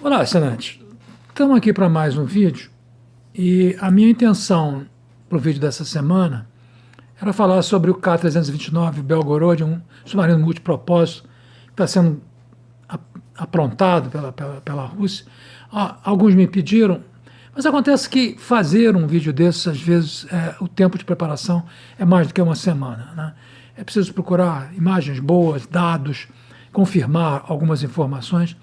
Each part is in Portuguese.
Olá, assinantes. Estamos aqui para mais um vídeo e a minha intenção para o vídeo dessa semana era falar sobre o K-329 Belgorod, um submarino multipropósito que está sendo aprontado pela Rússia. Alguns me pediram, mas acontece que fazer um vídeo desses, às vezes, o tempo de preparação é mais do que uma semana, né? É preciso procurar imagens boas, dados, confirmar algumas informações.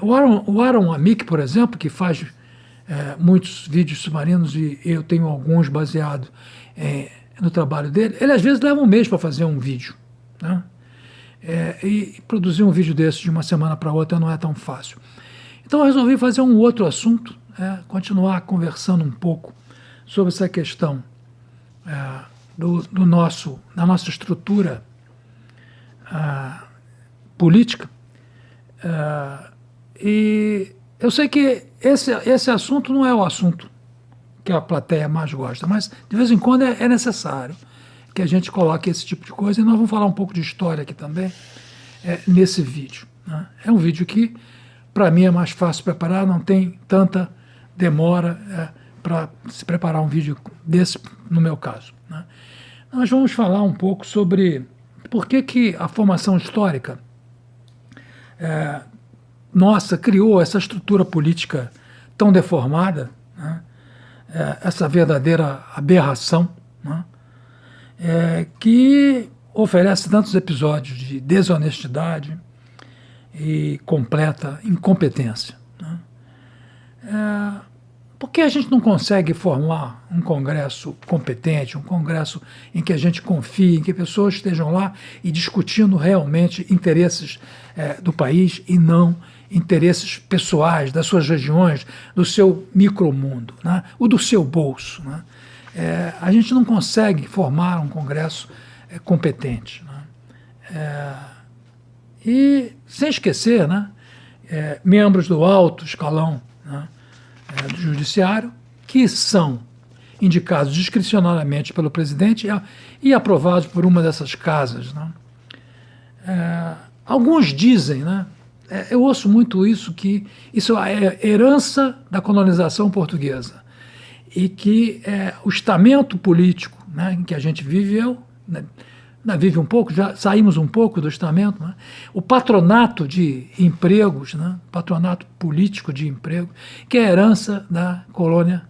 O Aaron Amick, por exemplo, que faz muitos vídeos submarinos, e eu tenho alguns baseados no trabalho dele, ele às vezes leva um mês para fazer um vídeo, né? E produzir um vídeo desse de uma semana para outra não é tão fácil. Então eu resolvi fazer um outro assunto, continuar conversando um pouco sobre essa questão da nossa estrutura política. E eu sei que esse assunto não é o assunto que a plateia mais gosta, mas de vez em quando é necessário que a gente coloque esse tipo de coisa, e nós vamos falar um pouco de história aqui também nesse vídeo, né? É um vídeo que, para mim, é mais fácil preparar, não tem tanta demora para se preparar um vídeo desse, no meu caso, né? Nós vamos falar um pouco sobre por que a formação histórica nossa criou essa estrutura política tão deformada, né? Essa verdadeira aberração, né? Que oferece tantos episódios de desonestidade e completa incompetência, né? Por que a gente não consegue formar um congresso competente, um congresso em que a gente confie, em que pessoas estejam lá e discutindo realmente interesses do país e não interesses pessoais, das suas regiões, do seu micromundo, né? O do seu bolso, né? A gente não consegue formar um congresso competente, né? E sem esquecer, né, membros do alto escalão, né, do judiciário, que são indicados discricionariamente pelo presidente e aprovados por uma dessas casas, né? Alguns dizem, né, eu ouço muito isso, que isso é herança da colonização portuguesa, e que o estamento político, né, em que a gente viveu, né, vive um pouco, já saímos um pouco do estamento, né, o patronato de empregos, né, patronato político de emprego, que é a herança da colônia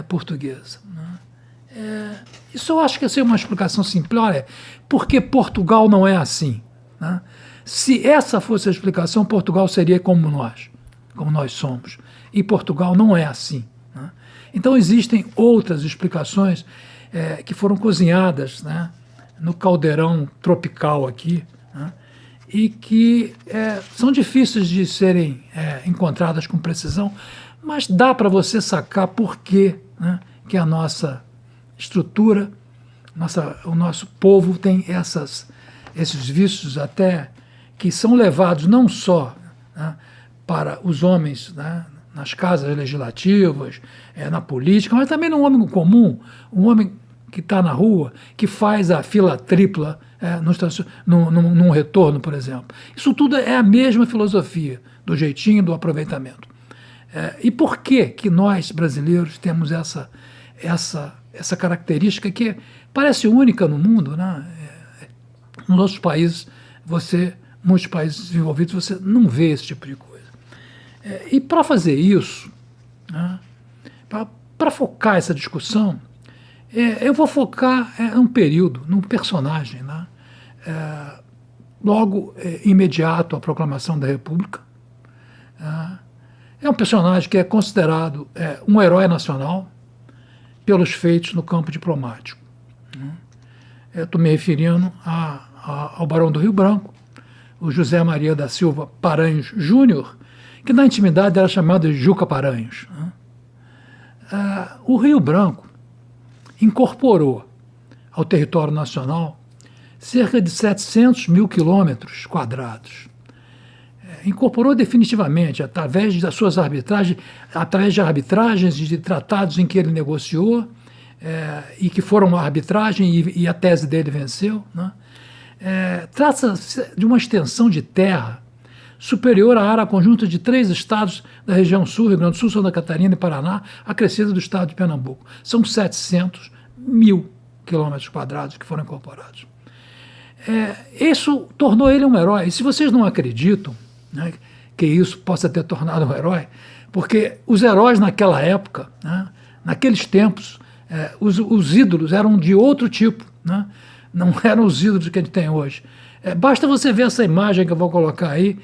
portuguesa, né. Isso eu acho que é uma explicação simplória, porque Portugal não é assim, né? Se essa fosse a explicação, Portugal seria como nós somos, e Portugal não é assim, né? Então existem outras explicações que foram cozinhadas, né, no caldeirão tropical aqui, né, e que são difíceis de serem encontradas com precisão, mas dá para você sacar por que, né, que a nossa estrutura, o nosso povo tem esses vícios até que são levados não só, né, para os homens, né, nas casas legislativas, na política, mas também no homem comum, um homem que está na rua, que faz a fila tripla num retorno, por exemplo. Isso tudo é a mesma filosofia, do jeitinho, do aproveitamento. E por que nós, brasileiros, temos essa característica que parece única no mundo, né? Nos outros países, muitos países desenvolvidos, você não vê esse tipo de coisa. E para fazer isso, né, para focar essa discussão, eu vou focar num período, num personagem, né, logo imediato à proclamação da República. É um personagem que é considerado um herói nacional pelos feitos no campo diplomático, né. Eu estou me referindo ao Barão do Rio Branco, o José Maria da Silva Paranhos Júnior, que na intimidade era chamado de Juca Paranhos, né? O Rio Branco incorporou ao território nacional cerca de 700 mil quilômetros quadrados. Incorporou definitivamente, através das suas arbitragens, através de arbitragens e de tratados em que ele negociou, e que foram uma arbitragem e a tese dele venceu, né? Trata-se de uma extensão de terra superior à área conjunta de 3 estados da região sul, Rio Grande do Sul, Santa Catarina e Paraná, acrescida do estado de Pernambuco. São 700 mil quilômetros quadrados que foram incorporados. Isso tornou ele um herói. E se vocês não acreditam, né, que isso possa ter tornado um herói, porque os heróis naquela época, né, naqueles tempos, os ídolos eram de outro tipo, né, não eram os ídolos que a gente tem hoje. Basta você ver essa imagem que eu vou colocar aí,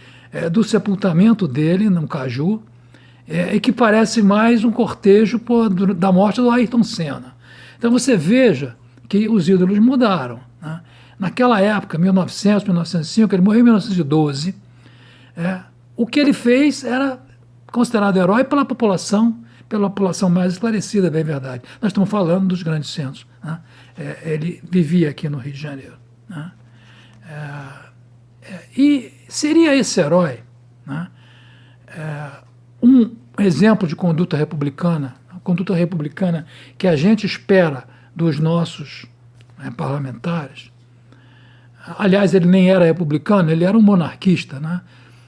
do sepultamento dele no Caju, e que parece mais um cortejo da morte do Ayrton Senna. Então você veja que os ídolos mudaram, né? Naquela época, 1900, 1905, ele morreu em 1912, o que ele fez era considerado herói pela população mais esclarecida, bem verdade. Nós estamos falando dos grandes centros, né? Ele vivia aqui no Rio de Janeiro, né? E seria esse herói, né, um exemplo de conduta republicana, a conduta republicana que a gente espera dos nossos parlamentares. Aliás, ele nem era republicano, ele era um monarquista, né?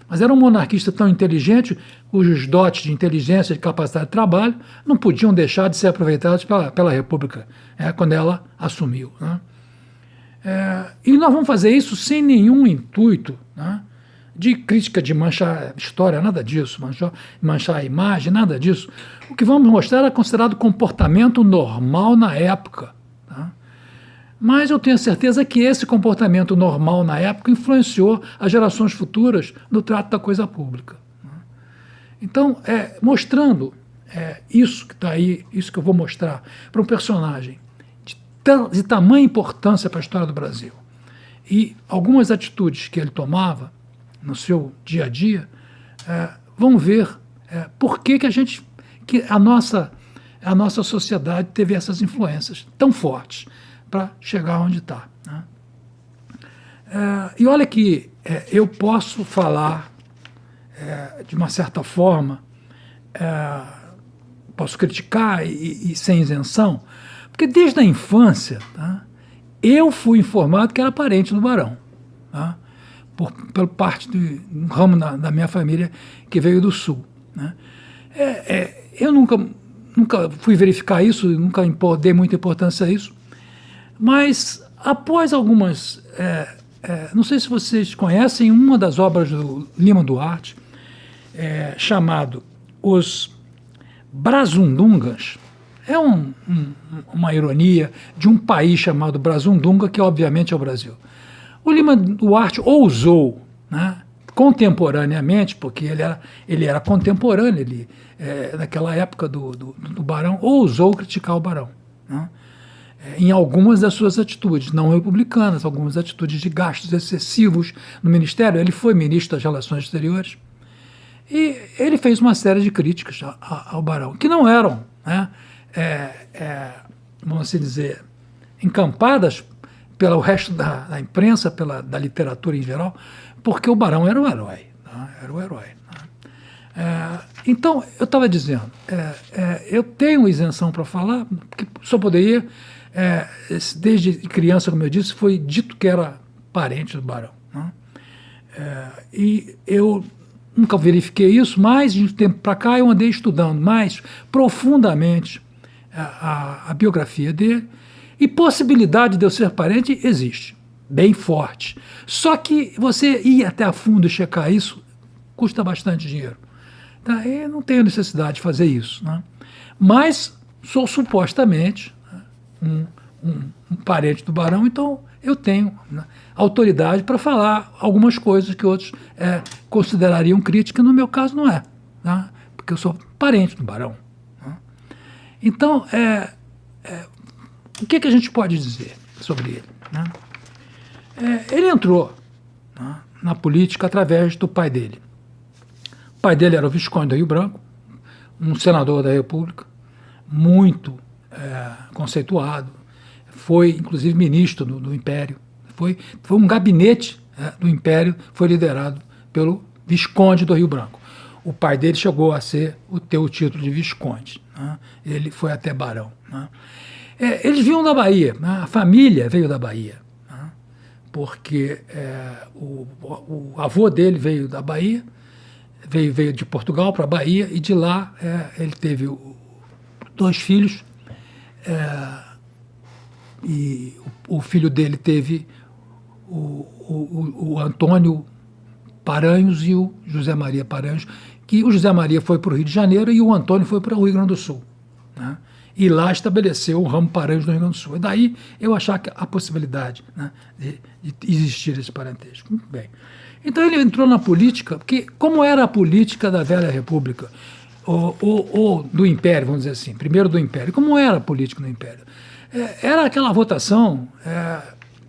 Mas era um monarquista tão inteligente, cujos dotes de inteligência e de capacidade de trabalho não podiam deixar de ser aproveitados pela República, quando ela assumiu, né? E nós vamos fazer isso sem nenhum intuito, né, de crítica, de manchar história, nada disso, manchar a imagem, nada disso. O que vamos mostrar é considerado comportamento normal na época. Tá? Mas eu tenho certeza que esse comportamento normal na época influenciou as gerações futuras no trato da coisa pública. Né? Então, mostrando isso que está aí, isso que eu vou mostrar para um personagem de tamanha importância para a história do Brasil, e algumas atitudes que ele tomava no seu dia a dia, vão ver por que a nossa sociedade teve essas influências tão fortes para chegar onde está, né? E olha que eu posso falar de uma certa forma, posso criticar e sem isenção, porque desde a infância, tá, eu fui informado que era parente do Barão, tá, por parte de um ramo da minha família que veio do Sul, né. Eu nunca fui verificar isso, nunca dei muita importância a isso, mas após algumas... não sei se vocês conhecem uma das obras do Lima Duarte, chamado Os Brazundungas. É uma ironia de um país chamado Brazundunga, que obviamente é o Brasil. O Lima Duarte ousou, né, contemporaneamente, porque ele era contemporâneo, naquela época do Barão, ousou criticar o Barão, né, em algumas das suas atitudes, não republicanas, algumas atitudes de gastos excessivos no Ministério. Ele foi ministro das Relações Exteriores e ele fez uma série de críticas ao Barão, que não eram, né, vamos assim dizer, encampadas pelo resto da imprensa, da literatura em geral, porque o Barão era o herói, tá? Era o herói. Tá? Então, eu estava dizendo, eu tenho isenção para falar, porque só poderia, desde criança, como eu disse, foi dito que era parente do Barão. Né? E eu nunca verifiquei isso, mas de um tempo para cá eu andei estudando mais profundamente a biografia dele, e possibilidade de eu ser parente existe, bem forte. Só que você ir até a fundo e checar isso custa bastante dinheiro. Tá? Eu não tenho necessidade de fazer isso. Né? Mas sou supostamente, né, um parente do Barão, então eu tenho, né, autoridade para falar algumas coisas que outros considerariam crítica, no meu caso não é. Tá? Porque eu sou parente do Barão. Então, o que a gente pode dizer sobre ele? Né? Ele entrou, né, na política através do pai dele. O pai dele era o Visconde do Rio Branco, um senador da República, muito conceituado, foi inclusive ministro do Império, foi um gabinete do Império, foi liderado pelo Visconde do Rio Branco. O pai dele chegou a ter o título de Visconde, né? Ele foi até Barão. Né? Eles vinham da Bahia, né? A família veio da Bahia, né? porque o avô dele veio da Bahia, veio de Portugal para a Bahia, e de lá ele teve dois filhos, e o filho dele teve o Antônio Paranhos e o José Maria Paranhos, que o José Maria foi para o Rio de Janeiro e o Antônio foi para o Rio Grande do Sul, né? E lá estabeleceu o ramo Paranhos no Rio Grande do Sul. E daí eu achar que a possibilidade, né, de existir esse parentesco. Muito bem. Então ele entrou na política, porque como era a política da Velha República, ou do Império, vamos dizer assim, primeiro do Império, como era a política no Império? Era aquela votação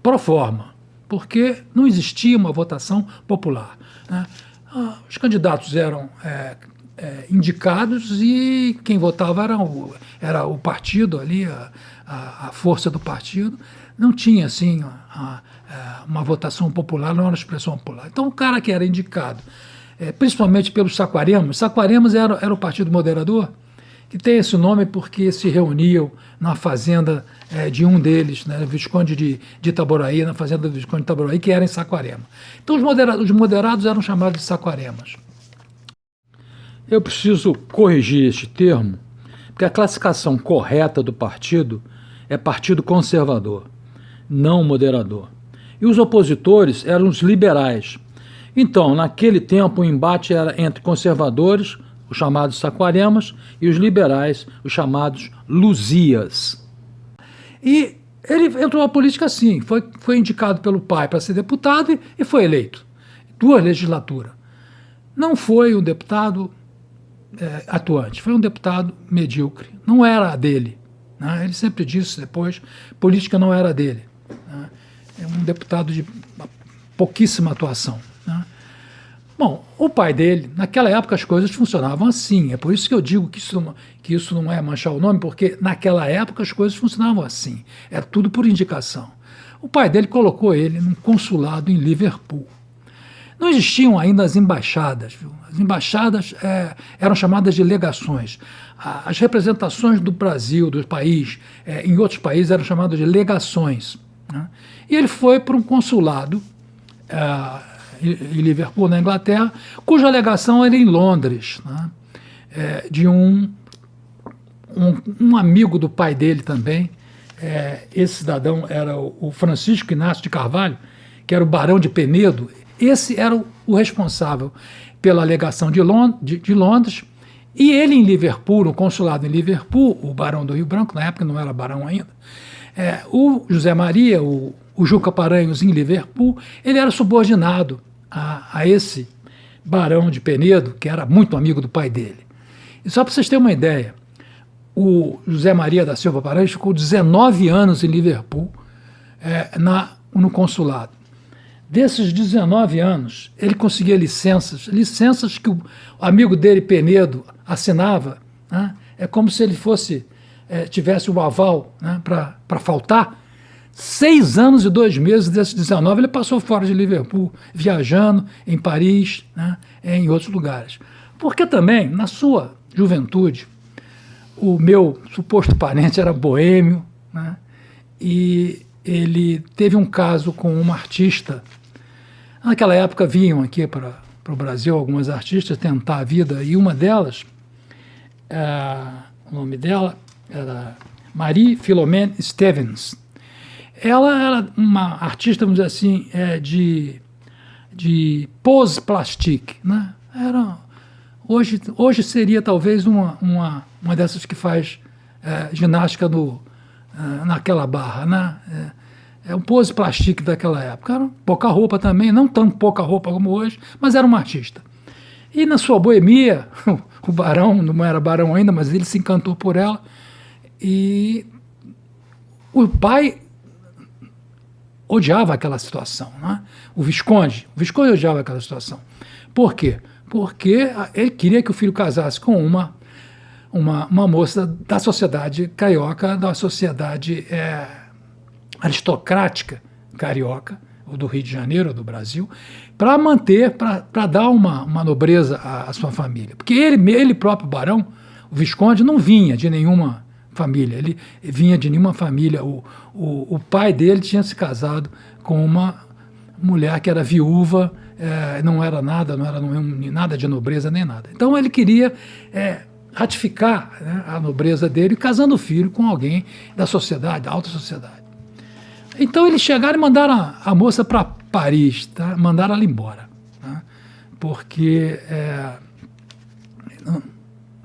pro forma, porque não existia uma votação popular, né? Os candidatos eram indicados e quem votava era o partido ali, a força do partido. Não tinha assim uma votação popular, não era uma expressão popular. Então o cara que era indicado, principalmente pelos Saquaremas era o Partido Moderador, que tem esse nome porque se reuniam na fazenda de um deles, né, Visconde de Itaboraí, na fazenda do Visconde de Itaboraí, que era em Saquarema. Então os moderados eram chamados de Saquaremas. Eu preciso corrigir este termo, porque a classificação correta do partido é partido conservador, não moderador. E os opositores eram os liberais. Então, naquele tempo, o embate era entre conservadores, os chamados Saquaremas, e os liberais, os chamados Luzias. E ele entrou na política assim, foi indicado pelo pai para ser deputado e foi eleito. 2 legislaturas. Não foi um deputado atuante, foi um deputado medíocre. Não era a dele, né? Ele sempre disse depois, política não era dele, né? É um deputado de pouquíssima atuação, né? Bom, o pai dele, naquela época as coisas funcionavam assim, é por isso que eu digo que isso não é manchar o nome, porque naquela época as coisas funcionavam assim, era tudo por indicação. O pai dele colocou ele num consulado em Liverpool. Não existiam ainda as embaixadas, viu? As embaixadas eram chamadas de legações. As representações do Brasil, do país, em outros países eram chamadas de legações, né? E ele foi para um consulado em Liverpool, na Inglaterra, cuja legação era em Londres, né? De um amigo do pai dele também. Esse cidadão era o Francisco Inácio de Carvalho, que era o Barão de Penedo. Esse era o responsável pela legação de Londres, e ele em Liverpool, no consulado em Liverpool, o Barão do Rio Branco, na época não era barão ainda, o José Maria, o Juca Paranhos em Liverpool, ele era subordinado a esse Barão de Penedo, que era muito amigo do pai dele. E só para vocês terem uma ideia, o José Maria da Silva Paranhos ficou 19 anos em Liverpool, no consulado. Desses 19 anos, ele conseguia licenças que o amigo dele, Penedo, assinava, né? É como se ele tivesse o aval, né, para faltar. 6 anos e 2 meses desses 19, ele passou fora de Liverpool, viajando em Paris, né, em outros lugares. Porque também, na sua juventude, o meu suposto parente era boêmio, né, e ele teve um caso com uma artista. Naquela época vinham aqui para o Brasil algumas artistas tentar a vida, e uma delas, o nome dela era Marie Philomene Stevens. Ela era uma artista, vamos dizer assim, de pose plastique, né? Hoje seria talvez uma dessas que faz ginástica naquela barra, né? Um pose plastique daquela época. Era pouca roupa também, não tão pouca roupa como hoje, mas era uma artista. E na sua boemia, o barão, não era barão ainda, mas ele se encantou por ela. E o pai odiava aquela situação, né? O Visconde odiava aquela situação. Por quê? Porque ele queria que o filho casasse com uma moça da sociedade carioca, da sociedade aristocrática carioca, ou do Rio de Janeiro, ou do Brasil, para manter, para dar uma nobreza à sua família. Porque ele próprio, barão, o Visconde, não vinha de nenhuma família, ele vinha de nenhuma família. O pai dele tinha se casado com mulher que era viúva, não era nada, não era nada de nobreza nem nada. Então ele queria ratificar, né, a nobreza dele, casando o filho com alguém da sociedade, da alta sociedade. Então eles chegaram e mandaram a moça para Paris, tá? Mandaram ela embora, né? Porque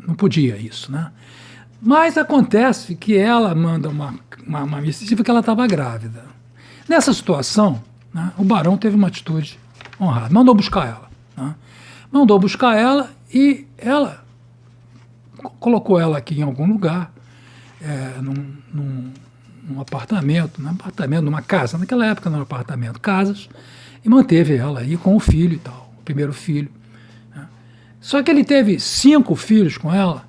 não podia isso, né? Mas acontece que ela manda uma missiva que ela estava grávida. Nessa situação, né, o barão teve uma atitude honrada, mandou buscar ela, né? Mandou buscar ela e ela colocou ela aqui em algum lugar, num apartamento, numa casa, naquela época não era apartamento, casas, e manteve ela aí com o filho e tal, o primeiro filho, né? Só que ele teve 5 filhos com ela,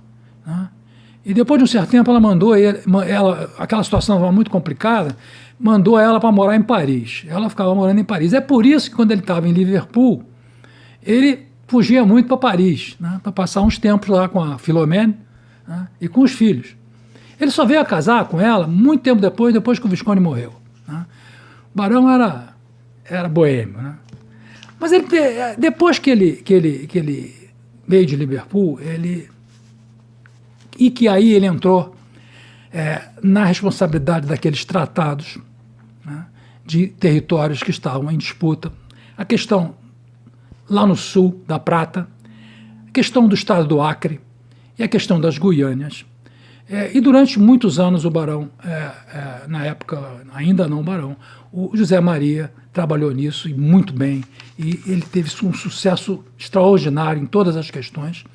né? E depois de um certo tempo ela mandou aquela situação estava muito complicada, mandou ela para morar em Paris. Ela ficava morando em Paris. É por isso que quando ele estava em Liverpool, ele fugia muito para Paris, né, para passar uns tempos lá com a Philomène, né, e com os filhos. Ele só veio a casar com ela muito tempo depois que o Visconde morreu, né. O barão era boêmio, né. Mas ele, depois que ele veio de Liverpool, e que aí ele entrou na responsabilidade daqueles tratados, né, de territórios que estavam em disputa, a questão lá no sul da Prata, a questão do estado do Acre e a questão das Guianas. E durante muitos anos o barão, na época ainda não o barão, o José Maria trabalhou nisso e muito bem, e ele teve um sucesso extraordinário em todas as questões.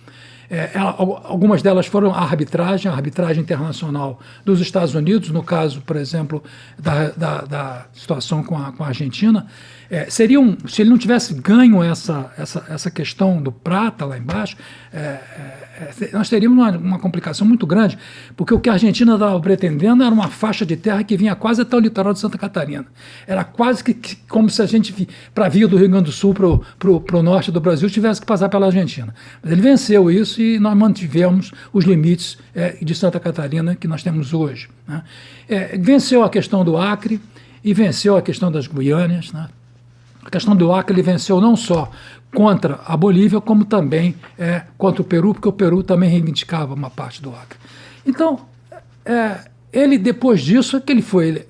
Algumas delas foram a arbitragem internacional dos Estados Unidos, no caso, por exemplo, da situação com a Argentina. Se ele não tivesse ganho essa questão do prata lá embaixo, nós teríamos uma complicação muito grande, porque o que a Argentina estava pretendendo era uma faixa de terra que vinha quase até o litoral de Santa Catarina. Era quase que como se a gente, para vir do Rio Grande do Sul para o norte do Brasil, tivesse que passar pela Argentina. Mas ele venceu isso e nós mantivemos os limites de Santa Catarina que nós temos hoje, né? Venceu a questão do Acre e venceu a questão das Guianas, né? A questão do Acre ele venceu não só contra a Bolívia, como também contra o Peru, porque o Peru também reivindicava uma parte do Acre. Então, ele, depois disso, é que ele foi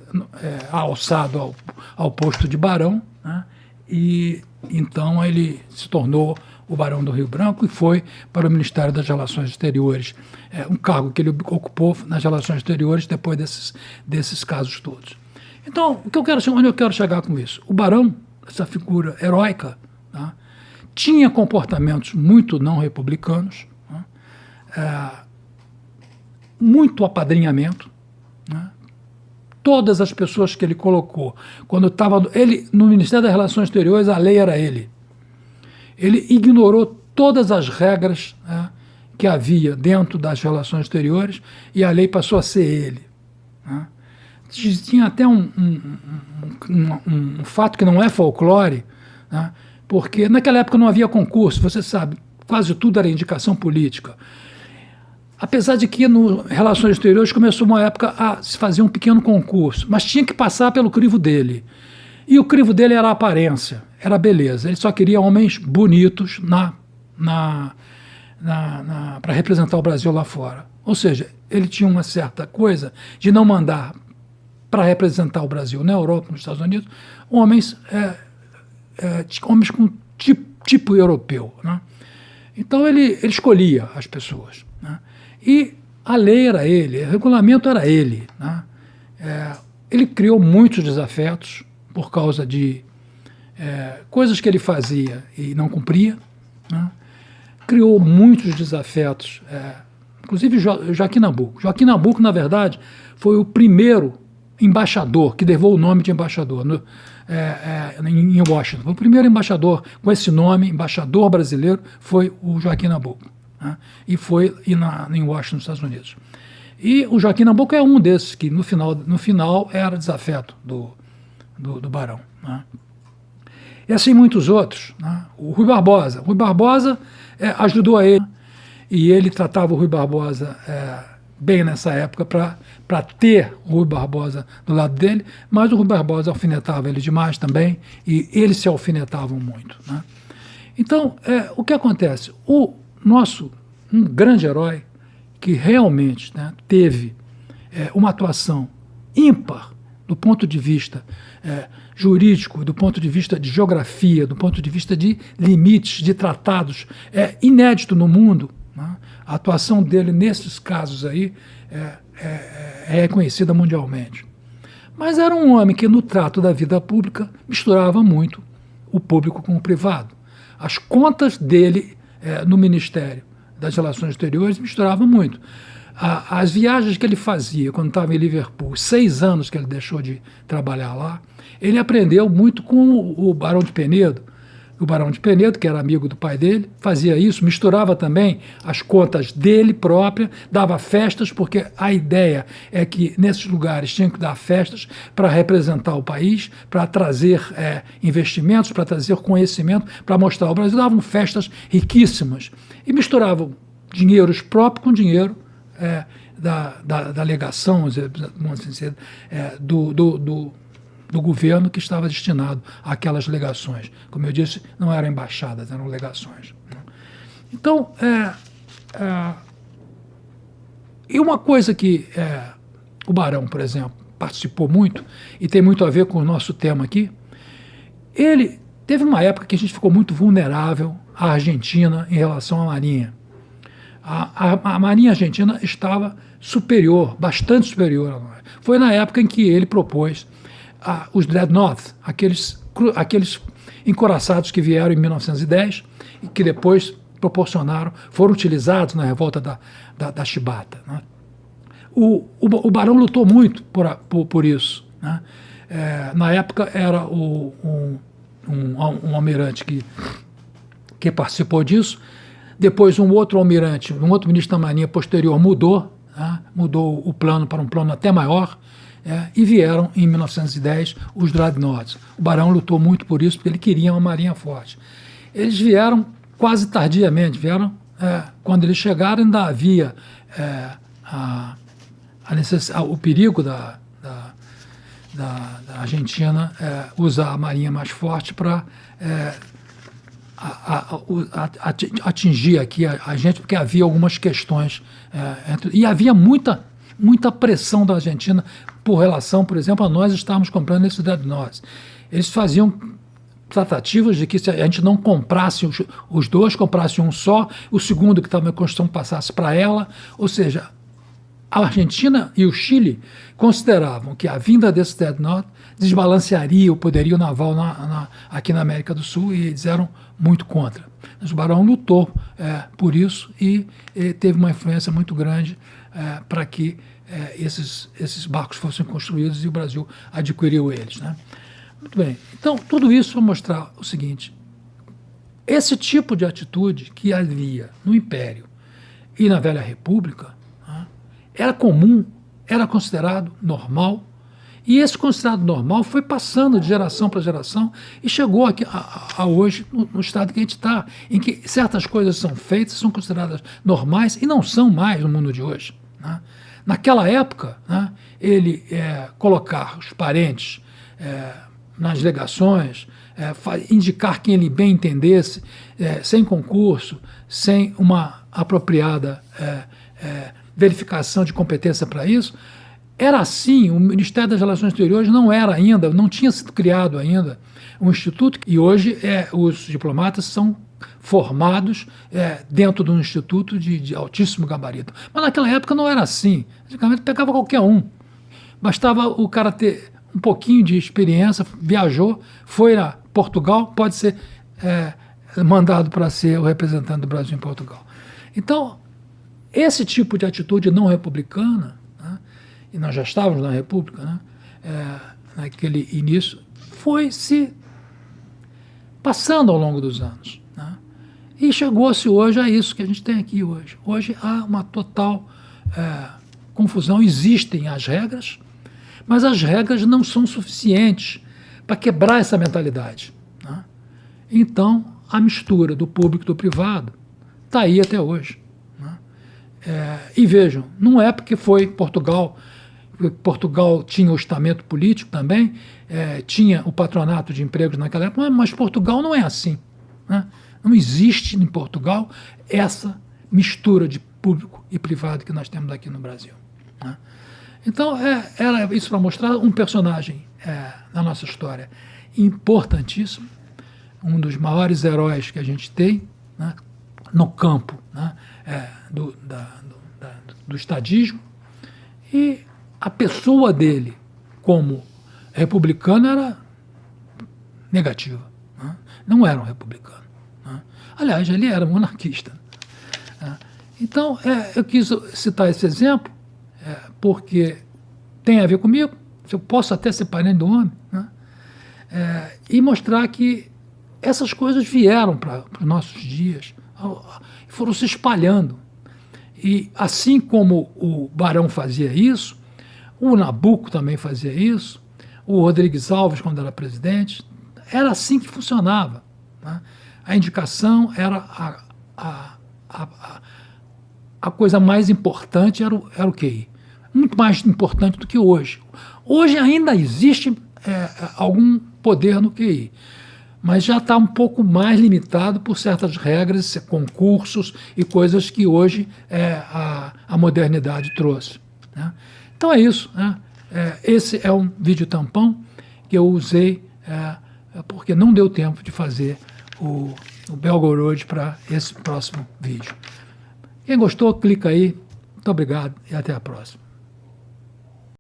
alçado ao posto de barão, né? E então ele se tornou o barão do Rio Branco e foi para o Ministério das Relações Exteriores, um cargo que ele ocupou nas Relações Exteriores depois desses casos todos. Então, onde eu quero chegar com isso? O barão, essa figura heróica, tá, tinha comportamentos muito não republicanos, né, muito apadrinhamento, né. Todas as pessoas que ele colocou, quando estava ele no Ministério das Relações Exteriores, a lei era ele. Ele ignorou todas as regras, né, que havia dentro das relações exteriores e a lei passou a ser ele, né. Tinha até um fato que não é folclore, né, porque naquela época não havia concurso, você sabe, quase tudo era indicação política. Apesar de que no Relações Exteriores começou uma época a se fazer um pequeno concurso, mas tinha que passar pelo crivo dele. E o crivo dele era a aparência, era a beleza. Ele só queria homens bonitos para representar o Brasil lá fora. Ou seja, ele tinha uma certa coisa de não mandar para representar o Brasil na Europa, nos Estados Unidos, homens com tipo europeu, né? Então ele escolhia as pessoas, né? E a lei era ele, o regulamento era ele, né? Ele criou muitos desafetos por causa de coisas que ele fazia e não cumpria, né? Criou muitos desafetos, inclusive Joaquim Nabuco. Joaquim Nabuco, na verdade, foi o primeiro embaixador que levou o nome de embaixador em Washington. Foi o primeiro embaixador com esse nome, embaixador brasileiro, foi o Joaquim Nabuco, né? E foi em Washington, nos Estados Unidos. E o Joaquim Nabuco é um desses que no final era desafeto do barão, né? E assim muitos outros, né? O Rui Barbosa ajudou a ele, e ele tratava o Rui Barbosa bem nessa época para ter o Rui Barbosa do lado dele, mas o Rui Barbosa alfinetava ele demais também, e eles se alfinetavam muito, né? Então, o que acontece? Um grande herói que realmente, né, teve uma atuação ímpar do ponto de vista jurídico, do ponto de vista de geografia, do ponto de vista de limites, de tratados, inédito no mundo, né? A atuação dele nesses casos aí é reconhecida mundialmente. Mas era um homem que, no trato da vida pública, misturava muito o público com o privado. As contas dele no Ministério das Relações Exteriores misturavam muito. As viagens que ele fazia quando estava em Liverpool, 6 anos que ele deixou de trabalhar lá, ele aprendeu muito com o Barão de Penedo. O Barão de Penedo, que era amigo do pai dele, fazia isso, misturava também as contas dele própria, dava festas, porque a ideia é que nesses lugares tinham que dar festas para representar o país, para trazer investimentos, para trazer conhecimento, para mostrar o Brasil. Davam festas riquíssimas e misturavam dinheiros próprios com dinheiro da legação, vamos dizer, do governo que estava destinado àquelas legações. Como eu disse, não eram embaixadas, eram legações. Então, e uma coisa que o Barão, por exemplo, participou muito, e tem muito a ver com o nosso tema aqui, ele teve uma época que a gente ficou muito vulnerável à Argentina em relação à Marinha. A Marinha Argentina estava superior, bastante superior a nós. Foi na época em que ele propôs os Dreadnought, aqueles encouraçados que vieram em 1910 e que depois foram utilizados na revolta da Chibata, né? O Barão lutou muito por isso, né? Na época era um almirante que participou disso. Depois um outro almirante, um outro ministro da Marinha posterior mudou, né? Mudou o plano para um plano até maior, e vieram em 1910 os Dreadnoughts. O Barão lutou muito por isso, porque ele queria uma marinha forte. Eles vieram quase tardiamente, quando eles chegaram ainda havia o perigo da Argentina usar a marinha mais forte para atingir aqui a gente, porque havia algumas questões, e havia muita pressão da Argentina por relação, por exemplo, a nós estarmos comprando esses Dreadnoughts. Eles faziam tratativas de que se a gente não comprasse os dois, comprasse um só, o segundo que estava em construção passasse para ela. Ou seja, a Argentina e o Chile consideravam que a vinda desse Dreadnought desbalancearia o poderio naval aqui na América do Sul, e eles eram muito contra. Mas o Barão lutou por isso e teve uma influência muito grande para que esses barcos fossem construídos, e o Brasil adquiriu eles, né? Muito bem. Então, tudo isso para mostrar o seguinte: esse tipo de atitude que havia no Império e na Velha República, né, era comum, era considerado normal, e esse considerado normal foi passando de geração para geração e chegou aqui a hoje no estado que a gente está, em que certas coisas são feitas, são consideradas normais e não são mais no mundo de hoje, né? Naquela época, né, ele colocar os parentes nas legações, indicar quem ele bem entendesse, sem concurso, sem uma apropriada verificação de competência para isso. Era assim. O Ministério das Relações Exteriores não tinha sido criado ainda um instituto, e hoje os diplomatas são formados dentro de um instituto de altíssimo gabarito. Mas naquela época não era assim. Antigamente pegava qualquer um. Bastava o cara ter um pouquinho de experiência, viajou, foi a Portugal, pode ser mandado para ser o representante do Brasil em Portugal. Então, esse tipo de atitude não republicana, né, e nós já estávamos na República, né, naquele início, foi se passando ao longo dos anos, né, e chegou-se hoje a isso que a gente tem aqui hoje. Hoje há uma total confusão. Existem as regras, mas as regras não são suficientes para quebrar essa mentalidade, né? Então, a mistura do público e do privado está aí até hoje, né? E vejam, não é porque foi Portugal tinha o estamento político também, tinha o patronato de empregos naquela época, mas Portugal não é assim, né? Não existe em Portugal essa mistura de público e privado que nós temos aqui no Brasil, né? Então, era isso para mostrar um personagem na nossa história importantíssimo, um dos maiores heróis que a gente tem, né, no campo, né, do estadismo, e a pessoa dele como republicano era negativa, né? Não era um republicano, né? Aliás, ele era monarquista, né? Então, eu quis citar esse exemplo porque tem a ver comigo, eu posso até ser parente do homem, né? E mostrar que essas coisas vieram para os nossos dias, foram se espalhando. E assim como o Barão fazia isso, o Nabuco também fazia isso, o Rodrigues Alves, quando era presidente, era assim que funcionava, né? A indicação era a coisa mais importante, era o QI. Muito mais importante do que hoje. Hoje ainda existe algum poder no QI, mas já está um pouco mais limitado por certas regras, concursos e coisas que hoje a modernidade trouxe, né? Então é isso, né? Esse é um vídeo tampão que eu usei porque não deu tempo de fazer o Belgorod para esse próximo vídeo. Quem gostou, clica aí. Muito obrigado e até a próxima.